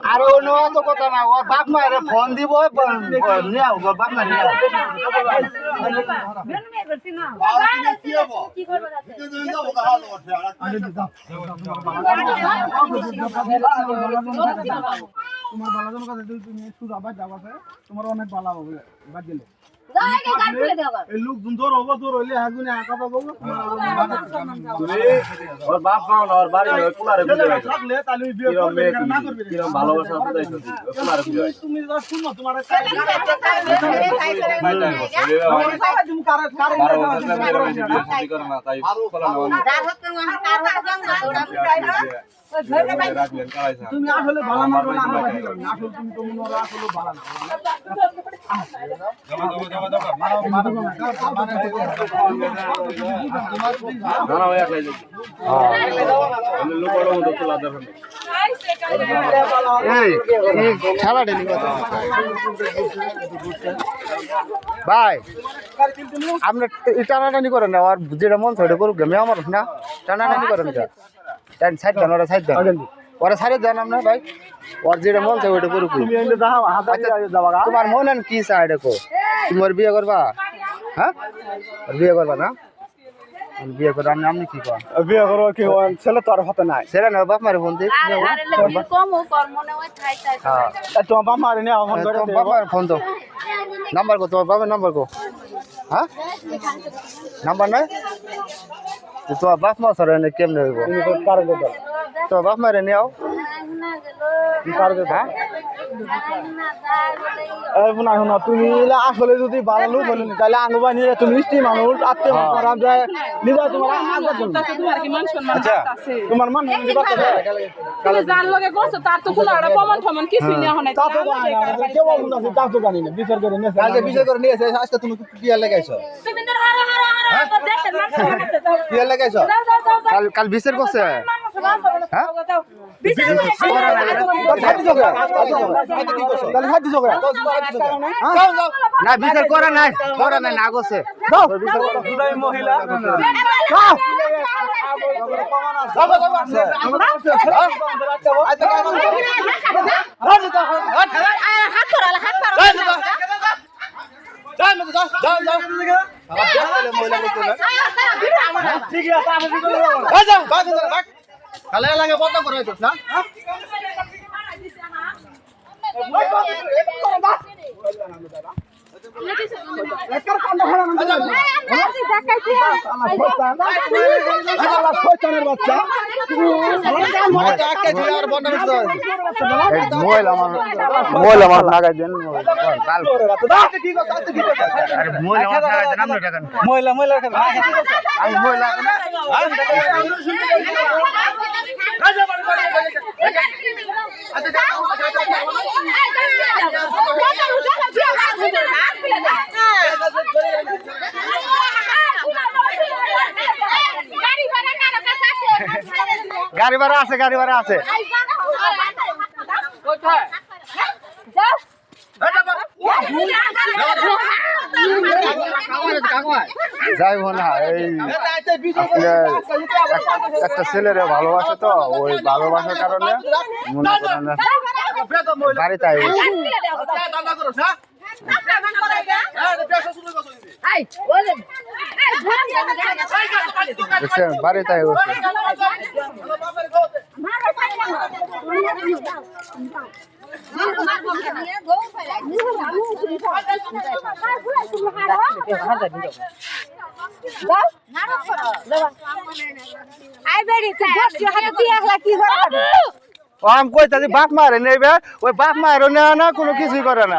আরে অন্য তো কথা না ও বাপ মায়ের ফোন দিব নিয়ে আও বাপ মা নিয়ে আও তোমার বালাজন কাছে তুমি সুরা বাদ দাও আছে তোমার অনেক ভালো হবে বাদ দিলে এই লোক দূর হবে দূর হইলে আগুনে আঁকা পাবো তুমি ওর বাপ গাও না ওর বাড়ি ওই কুলারে বিয়ে থাকলে তাহলে বিয়ে করবে না করবে কি ভালোবাসা আছে তাই কুলারে বিয়ে তুমি যা শুনো তোমার তুমি আসলে ভালো না আসলে তুমি তো মনে আসলে ভালো না ভাই আপনি টানাটানি করেন না আর যেটা মন সেটা করুক মেয়া মানুষ না টানাটানি করেন সাইড দেন ওরা সাইড দেন ওরা সাইড দেন আপনার ভাই ওর যেটা মন চাই ওইটা করুক তোমার মন কি চাই দেখো তুমি ওর বিয়ে করবা হ্যাঁ বিয়ে করবা না বিয়ে করে আপনি কি করেন বিয়ে করবো কি ছেলে তো আর হতে নাই ছেলে না বাপ মারে ফোন দিই তোমার বাপ মারে নিয়ে বাপ মারে ফোন দাও নাম্বার কো তোমার বাবার নাম্বার কো হ্যাঁ নাম্বার নাই তোমার বাপ মা সরে কেমনে হইব তোমার বাপ মারে নিয়ে আও তুমি আসলে যদি ভালো বলুন তাহলে আঙ্গুবা নিয়ে তুমি মিষ্টি মানুষ তোমার মান জানি না বিচার করে নিয়েছে আজকে তুমি বিয়ার লাগাইছো বিয়ার লাগাইছো কাল বিচার করছে না বিচার করা নাই না করছে মহিলা কালে লাগে বন্ধ করে না গাড়ি ভাড়া আছে যাইব না এই একটা ছেলেরে ভালোবাসে তো ওই ভালোবাসার কারণে মনে করেন বাড়িতে বাড়িতে আমি কইতাছি বাপ মারে নেবে ওই বাপ মায়েরও নেওয়া না কোনো কিছুই করে না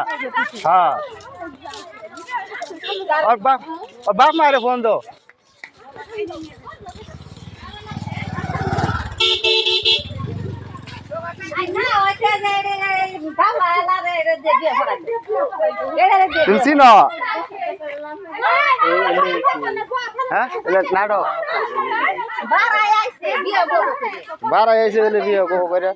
হ্যাঁ বাপ মায়ের ফোন দো তুমি চিনো হ্যাঁ নাটক বারাই আইসে বিয়ে করে